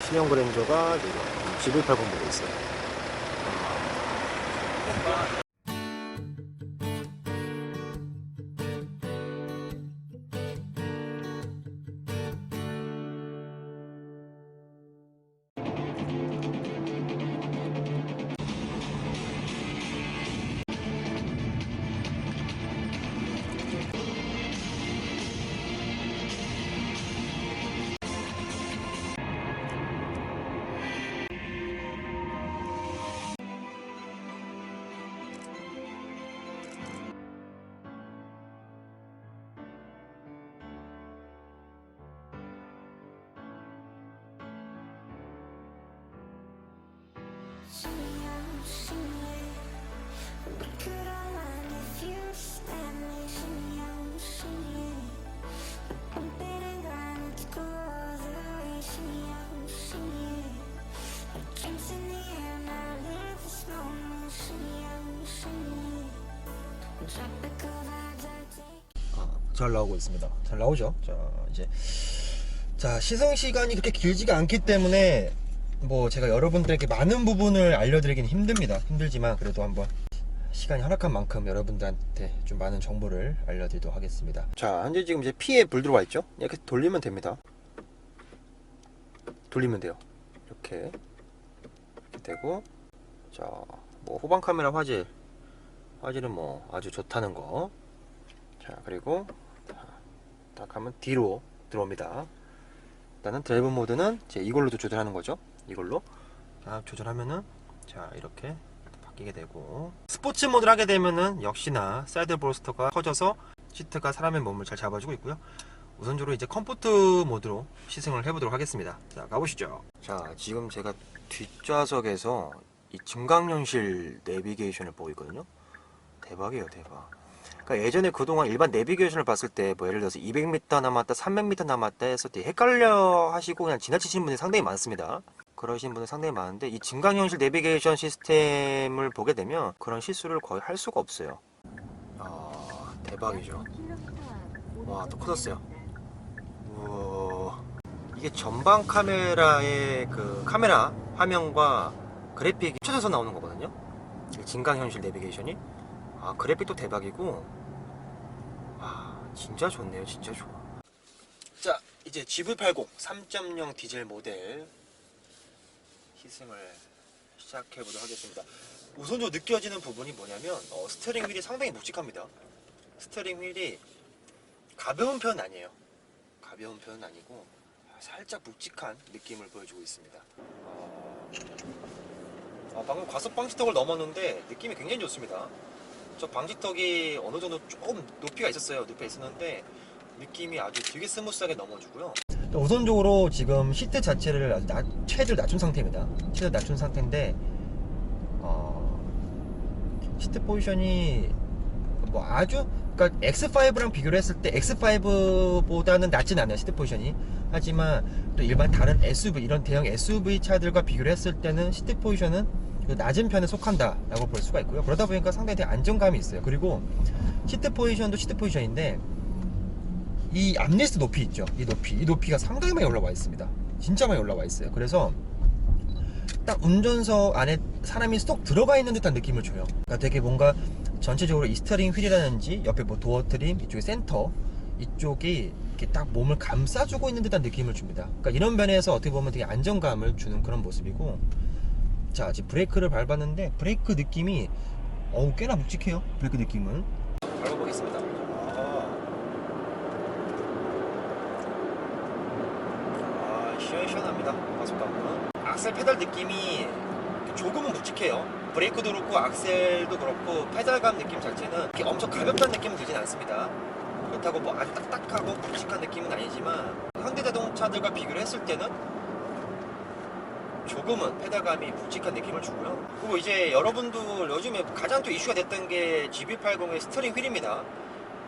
신형 그랜저가 GV80 보고 있어요. 잘 나오고 있습니다. 잘 나오죠? 자, 시승 시간이 그렇게 길지가 않기 때문에 뭐 제가 여러분들에게 많은 부분을 알려드리긴 힘들지만 그래도 한번 시간이 허락한 만큼 여러분들한테 좀 많은 정보를 알려드리도록 하겠습니다. 자, 현재 지금 이제 P에 불 들어와 있죠? 이렇게 돌리면 됩니다. 돌리면 돼요. 이렇게 되고, 자, 뭐 후방 카메라 화질은 뭐 아주 좋다는 거. 자, 그리고 딱 하면 뒤로 들어옵니다. 일단은 드라이브 모드는 이제 이걸로도 조절하는 거죠. 이걸로 조절하면은 자, 이렇게 바뀌게 되고, 스포츠 모드를 하게 되면은 역시나 사이드 볼스터가 커져서 시트가 사람의 몸을 잘 잡아주고 있고요. 우선적으로 이제 컴포트 모드로 시승을 해보도록 하겠습니다. 자, 가보시죠. 자, 지금 제가 뒷좌석에서 이 증강현실 내비게이션을 보고 있거든요. 대박이에요, 대박. 그러니까 예전에 그동안 일반 내비게이션을 봤을 때 뭐 예를 들어서 200m 남았다, 300m 남았다 했을 때 헷갈려 하시고 그냥 지나치시는 분들이 상당히 많습니다. 그러신 분들 상당히 많은데, 이 증강현실 내비게이션 시스템을 보게 되면 그런 실수를 거의 할 수가 없어요. 대박이죠. 와, 또 커졌어요. 우와. 이게 전방 카메라의 그 카메라 화면과 그래픽이 합쳐져서 나오는 거거든요. 증강현실 내비게이션이. 그래픽도 대박이고, 진짜 좋네요. 진짜 좋아. 자, 이제 GV80 3.0 디젤 모델 시승을 시작해 보도록 하겠습니다. 우선적으로 느껴지는 부분이 뭐냐면 스티어링 휠이 상당히 묵직합니다. 스티어링 휠이 가벼운 편은 아니에요. 가벼운 편은 아니고 살짝 묵직한 느낌을 보여주고 있습니다. 방금 과속 방지턱을 넘었는데 느낌이 굉장히 좋습니다. 저 방지턱이 어느 정도 조금 높이가 있었는데 느낌이 아주 되게 스무스하게 넘어주고요. 우선적으로 지금 시트 자체를 아주 최대를 낮춘 상태입니다. 최대를 낮춘 상태인데 시트 포지션이 뭐 아주, 그러니까 X5랑 비교를 했을 때 X5보다는 낮진 않아요, 시트 포지션이. 하지만 또 일반 다른 SUV, 이런 대형 SUV 차들과 비교를 했을 때는 시트 포지션은 낮은 편에 속한다 라고 볼 수가 있고요. 그러다 보니까 상당히 되게 안정감이 있어요. 그리고 시트 포지션도 시트 포지션인데 이 암레스트 높이 있죠. 이 높이가 상당히 많이 올라와 있습니다. 진짜 많이 올라와 있어요. 그래서 딱 운전석 안에 사람이 쏙 들어가 있는 듯한 느낌을 줘요. 그러니까 되게 뭔가 전체적으로 이 스티어링 휠이라든지 옆에 뭐 도어 트림, 이쪽에 센터 이쪽이 이렇게 딱 몸을 감싸주고 있는 듯한 느낌을 줍니다. 그러니까 이런 면에서 어떻게 보면 되게 안정감을 주는 그런 모습이고, 자, 지금 브레이크를 밟았는데 브레이크 느낌이 꽤나 묵직해요. 브레이크 느낌은 밟아보겠습니다. 시원시원합니다. 가속감은. 악셀 페달 느낌이 조금은 묵직해요. 브레이크도 그렇고 악셀도 그렇고 페달감 느낌 자체는 이렇게 엄청 가볍다는 느낌은 들진 않습니다. 그렇다고 뭐 아주 딱딱하고 묵직한 느낌은 아니지만 현대자동차들과 비교를 했을 때는 조금은 페달감이 묵직한 느낌을 주고요. 그리고 이제 여러분들 요즘에 가장 또 이슈가 됐던 게 GV80의 스티어링 휠입니다.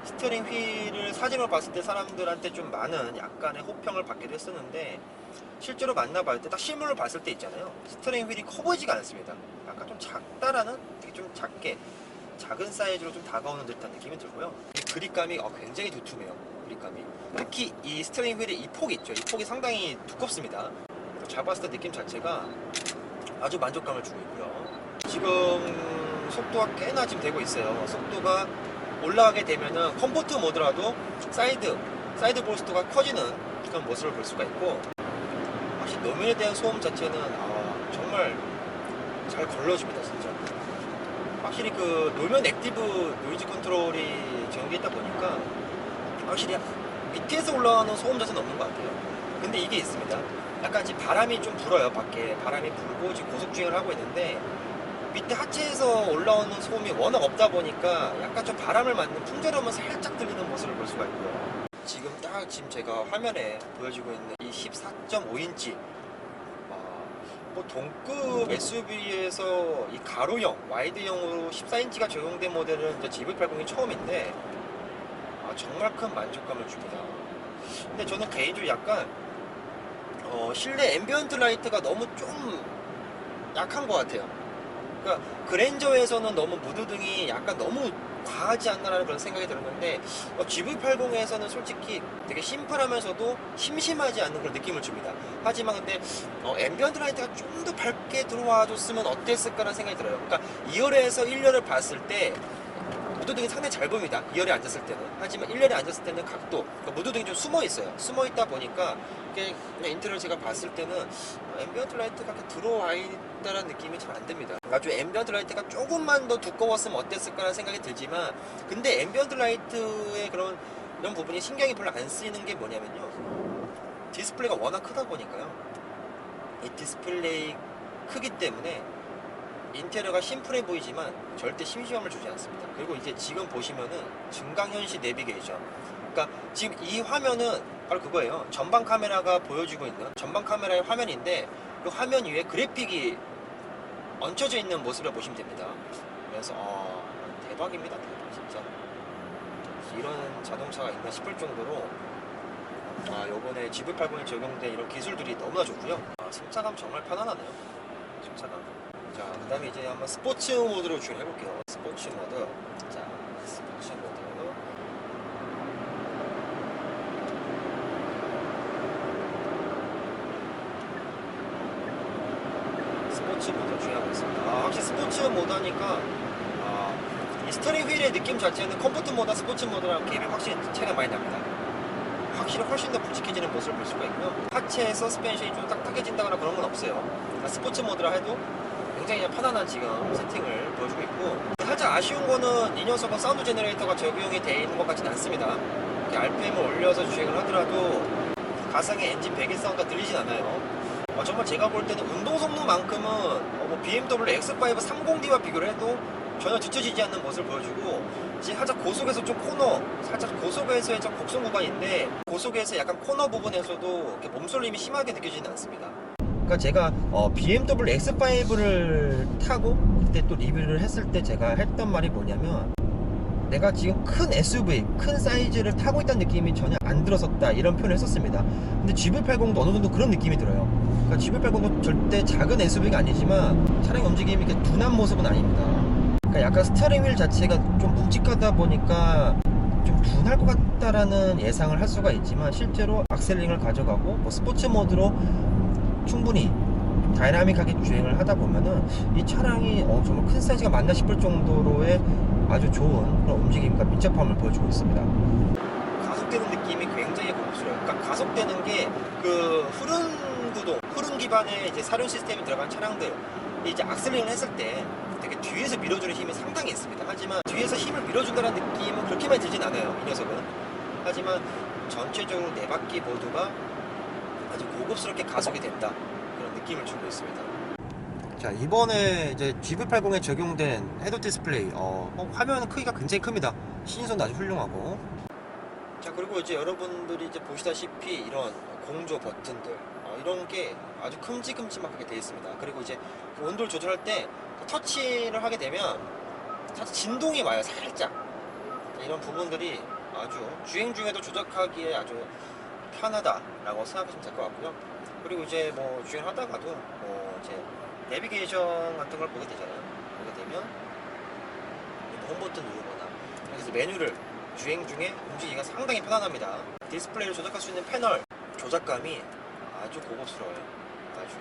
스티어링 휠을 사진으로 봤을 때 사람들한테 좀 많은 약간의 호평을 받기도 했었는데, 실제로 만나봤을 때 딱 실물로 봤을 때 있잖아요, 스티어링 휠이 커 보이지가 않습니다. 약간 좀 작다라는, 되게 좀 작은 사이즈로 좀 다가오는 듯한 느낌이 들고요. 그립감이 굉장히 두툼해요. 그립감이. 특히 이 스티어링 휠의 이 폭이 있죠. 이 폭이 상당히 두껍습니다. 잡았을 때 느낌 자체가 아주 만족감을 주고 있고요. 지금 속도가 꽤나 지금 되고 있어요. 속도가 올라가게 되면은 컴포트 모드라도 사이드 볼스트가 커지는 그런 모습을 볼 수가 있고, 확실히 노면에 대한 소음 자체는 정말 잘 걸러줍니다. 진짜 확실히 그 노면 액티브 노이즈 컨트롤이 적용되어 있다 보니까 확실히 밑에서 올라오는 소음 자체는 없는 것 같아요. 근데 이게 있습니다. 약간 지금 바람이 좀 불어요. 밖에 바람이 불고 지금 고속주행을 하고 있는데, 밑에 하체에서 올라오는 소음이 워낙 없다 보니까 약간 좀 바람을 맞는 풍절음은 살짝 들리는 모습을 볼 수가 있고요. 지금 제가 화면에 보여지고 있는 이 14.5인치 뭐 동급 SUV에서 이 가로형, 와이드형으로 14인치가 적용된 모델은 이제 GV80이 처음인데 정말 큰 만족감을 줍니다. 근데 저는 개인적으로 약간 실내 앰비언트 라이트가 너무 좀 약한 것 같아요. 그러니까 그랜저에서는 너무 무드등이 약간 너무 과하지 않나라는 그런 생각이 들었는데, GV80에서는 솔직히 되게 심플하면서도 심심하지 않는 그런 느낌을 줍니다. 하지만 근데 앰비언트 라이트가 좀 더 밝게 들어와 줬으면 어땠을까라는 생각이 들어요. 그러니까 2열에서 1열을 봤을 때 무드등이 상당히 잘 보입니다. 2열에 앉았을 때는. 하지만 1열에 앉았을 때는 각도, 그러니까 무드등이 좀 숨어 있어요. 숨어 있다 보니까 그냥 인테리어를 제가 봤을 때는 앰비언트 라이트가 들어와 있다는 느낌이 잘 안 듭니다. 아주 앰비언트 라이트가 조금만 더 두꺼웠으면 어땠을까라는 생각이 들지만, 근데 앰비언트 라이트의 이런 부분이 신경이 별로 안 쓰이는 게 뭐냐면요, 디스플레이가 워낙 크다 보니까요. 이 디스플레이 크기 때문에 인테리어가 심플해 보이지만 절대 심심함을 주지 않습니다. 그리고 이제 지금 보시면은 증강현시 내비게이션, 그러니까 지금 이 화면은 바로 그거예요. 전방 카메라가 보여주고 있는 전방 카메라의 화면인데, 그 화면 위에 그래픽이 얹혀져 있는 모습을 보시면 됩니다. 그래서 대박입니다. 대박 진짜. 이런 자동차가 있나 싶을 정도로 요번에 GV80에 적용된 이런 기술들이 너무나 좋고요. 승차감 정말 편안하네요. 승차감. 자, 그 다음에 이제 한번 스포츠 모드로 주행해볼게요. 스포츠 모드. 자, 스포츠 모드. 스포츠 모드로 주행하고 있습니다. 확실히 스포츠 모드 하니까 이 스티어링 휠의 느낌 자체는 컴포트 모드와 스포츠 모드랑 갭이 확실히 차이가 많이 납니다. 확실히 훨씬 더 굵직해지는 모습을 볼 수가 있고요. 하체 서스펜션이 좀 딱딱해진다거나 그런 건 없어요. 그러니까 스포츠 모드라 해도 굉장히 편안한 지금 세팅을 보여주고 있고, 살짝 아쉬운 거는 이 녀석은 사운드 제너레이터가 적용이 되어 있는 것 같지는 않습니다. 이렇게 RPM을 올려서 주행을 하더라도 가상의 엔진 배기 사운드가 들리진 않아요. 정말 제가 볼 때는 운동 성능만큼은 뭐 BMW X5 30D와 비교를 해도 전혀 뒤처지지 않는 모습을 보여주고, 지금 살짝 고속에서 좀 살짝 고속에서의 좀 곡선 구간인데, 고속에서 약간 코너 부분에서도 이렇게 몸쏠림이 심하게 느껴지지는 않습니다. 그러니까 제가 BMW X5를 타고 그때 또 리뷰를 했을 때 제가 했던 말이 뭐냐면, 내가 지금 큰 SUV, 큰 사이즈를 타고 있다는 느낌이 전혀 안 들었었다, 이런 표현을 했었습니다. 근데 GV80도 어느 정도 그런 느낌이 들어요. 그러니까 GV80도 절대 작은 SUV가 아니지만 차량 움직임이 이렇게 둔한 모습은 아닙니다. 그러니까 약간 스티어링 휠 자체가 좀 묵직하다 보니까 좀 둔할 것 같다라는 예상을 할 수가 있지만, 실제로 악셀링을 가져가고 뭐 스포츠 모드로 충분히 다이나믹하게 주행을 하다 보면은 이 차량이 정말 큰 사이즈가 맞나 싶을 정도로의 아주 좋은 그런 움직임과 민첩함을 보여주고 있습니다. 가속되는 느낌이 굉장히 고급스러워요. 그러니까 가속되는 게 그 흐름 기반의 이제 사륜 시스템이 들어간 차량들, 이제 악셀링을 했을 때 되게 뒤에서 밀어주는 힘이 상당히 있습니다. 하지만 뒤에서 힘을 밀어준다는 느낌은 그렇게 많이 들진 않아요, 이 녀석은. 하지만 전체적으로 네 바퀴 모두가 아주 고급스럽게 가속이 된다, 그런 느낌을 주고 있습니다. 자, 이번에 이제 GV80에 적용된 헤드 디스플레이, 화면 크기가 굉장히 큽니다. 신선도 아주 훌륭하고. 자, 그리고 이제 여러분들이 이제 보시다시피 이런 공조 버튼들, 이런 게 아주 큼직큼직하게 되어 있습니다. 그리고 이제 온도를 조절할 때 터치를 하게 되면 살짝 진동이 와요, 살짝. 이런 부분들이 아주 주행 중에도 조작하기에 아주 편하다라고 생각하시면 될 것 같고요. 그리고 이제 뭐 주행하다가도 뭐 이제 내비게이션 같은 걸 보게 되잖아요. 보게 되면 홈 버튼 누르거나, 그래서 메뉴를 주행 중에 움직이기가 상당히 편안합니다. 디스플레이를 조작할 수 있는 패널 조작감이 아주 고급스러워요. 아주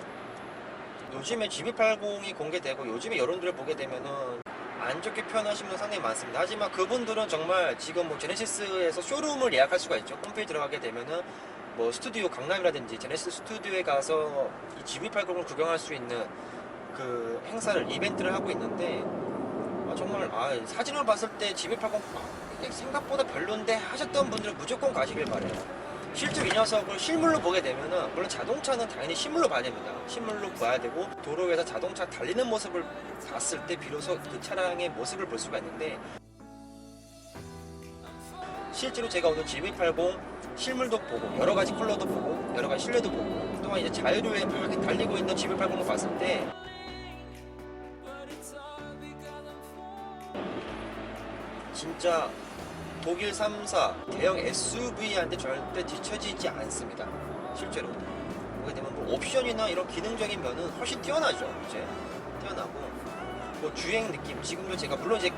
요즘에 GB80이 공개되고 요즘에 여론들을 보게 되면은 안 좋게 표현하시는 분들 상당히 많습니다. 하지만 그분들은 정말 지금 뭐 제네시스에서 쇼룸을 예약할 수가 있죠. 홈페이지 들어가게 되면은 뭐 스튜디오 강남이라든지 제네시스 스튜디오에 가서 이 GB80을 구경할 수 있는 그 행사를 이벤트를 하고 있는데 정말 사진을 봤을 때 GB80 이게 생각보다 별론데 하셨던 분들은 무조건 가시길 바래요. 실제로 이 녀석을 실물로 보게 되면은 물론 자동차는 당연히 실물로 봐야 됩니다. 실물로 봐야 되고 도로에서 자동차 달리는 모습을 봤을 때 비로소 그 차량의 모습을 볼 수가 있는데 실제로 제가 오늘 GB80 실물도 보고 여러 가지 컬러도 보고 여러 가지 실내도 보고 또한 이제 자유로에 막 달리고 있는 GB80을 봤을 때 진짜 독일 3사 대형 SUV한테 절대 뒤처지지 않습니다. 실제로 보게 되면 뭐 옵션이나 이런 기능적인 면은 훨씬 뛰어나죠. 이제 뛰어나고 뭐 주행 느낌 지금도 제가 물론 이제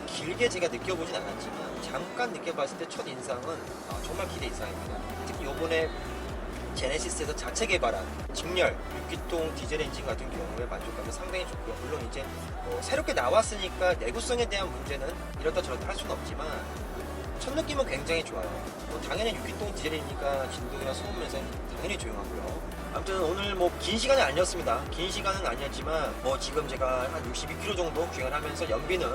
길게 제가 느껴보진 않았지만 잠깐 느껴봤을 때 첫 인상은 정말 기대 이상입니다. 특히 요번에 제네시스에서 자체 개발한 직렬 6기통 디젤 엔진 같은 경우에 만족감이 상당히 좋고요. 물론 이제 새롭게 나왔으니까 내구성에 대한 문제는 이렇다 저렇다 할 수는 없지만 첫 느낌은 굉장히 좋아요. 당연히 6기통 디젤이니까 진동이나 소음 면에서는 당연히 조용하고요. 아무튼 오늘 뭐 긴 시간은 아니었습니다. 긴 시간은 아니었지만 뭐 지금 제가 한 62km 정도 주행을 하면서 연비는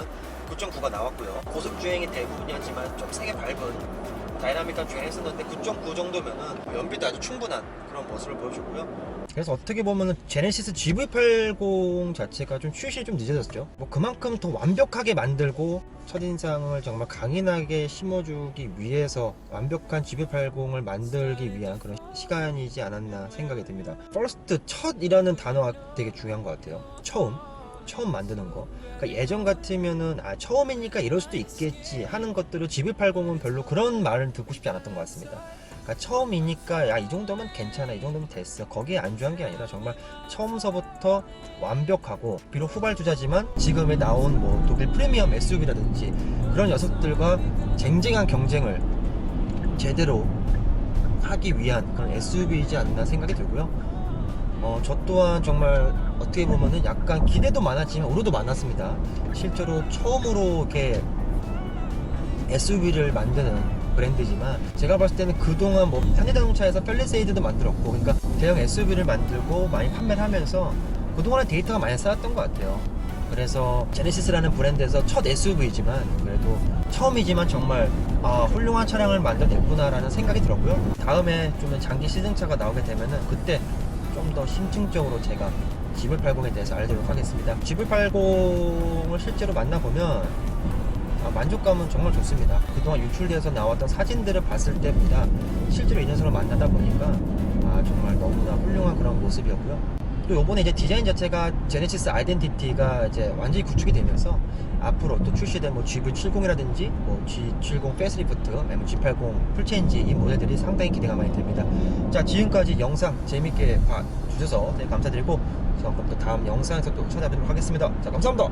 9.9가 나왔고요. 고속 주행이 대부분이었지만 좀 세게 밟은 다이나믹한 주행을 했었는데 9.9 정도면은 연비도 아주 충분한 그런 모습을 보여주고요. 그래서 어떻게 보면은 제네시스 GV80 자체가 좀 출시가 좀 늦어졌죠. 뭐 그만큼 더 완벽하게 만들고 첫인상을 정말 강인하게 심어주기 위해서 완벽한 GV80을 만들기 위한 그런 시간이지 않았나 생각이 듭니다. First, 첫이라는 단어가 되게 중요한 것 같아요. 처음 만드는 거. 그러니까 예전 같으면은 처음이니까 이럴 수도 있겠지 하는 것들을 GV80은 별로 그런 말을 듣고 싶지 않았던 것 같습니다. 그러니까 처음이니까 이 정도면 괜찮아, 이 정도면 됐어, 거기에 안주한 게 아니라 정말 처음서부터 완벽하고 비록 후발주자지만 지금에 나온 뭐 독일 프리미엄 SUV라든지 그런 녀석들과 쟁쟁한 경쟁을 제대로 하기 위한 그런 SUV이지 않나 생각이 들고요. 저 또한 정말 어떻게 보면은 약간 기대도 많았지만 우려도 많았습니다. 실제로 처음으로 이렇게 SUV를 만드는 브랜드지만 제가 봤을 때는 그동안 뭐 현대자동차에서 펠리세이드도 만들었고 그러니까 대형 SUV를 만들고 많이 판매를 하면서 그동안에 데이터가 많이 쌓였던 것 같아요. 그래서 제네시스라는 브랜드에서 첫 SUV이지만 그래도 처음이지만 정말 훌륭한 차량을 만들어냈구나 라는 생각이 들었고요. 다음에 좀 장기 시승차가 나오게 되면은 그때 좀 더 심층적으로 제가 GV80에 대해서 알도록 하겠습니다. GV80을 실제로 만나보면 만족감은 정말 좋습니다. 그동안 유출되어서 나왔던 사진들을 봤을 때보다 실제로 이 녀석을 만나다 보니까 정말 너무나 훌륭한 그런 모습이었고요. 또 요번에 이제 디자인 자체가 제네시스 아이덴티티가 이제 완전히 구축이 되면서 앞으로 또 출시된 뭐 GV70이라든지 뭐 G70 페이스리프트, G80 풀체인지 이 모델들이 상당히 기대가 많이 됩니다. 자, 지금까지 영상 재밌게 봐주셔서 감사드리고 그럼 또 다음 영상에서 또 찾아뵙도록 하겠습니다. 자, 감사합니다.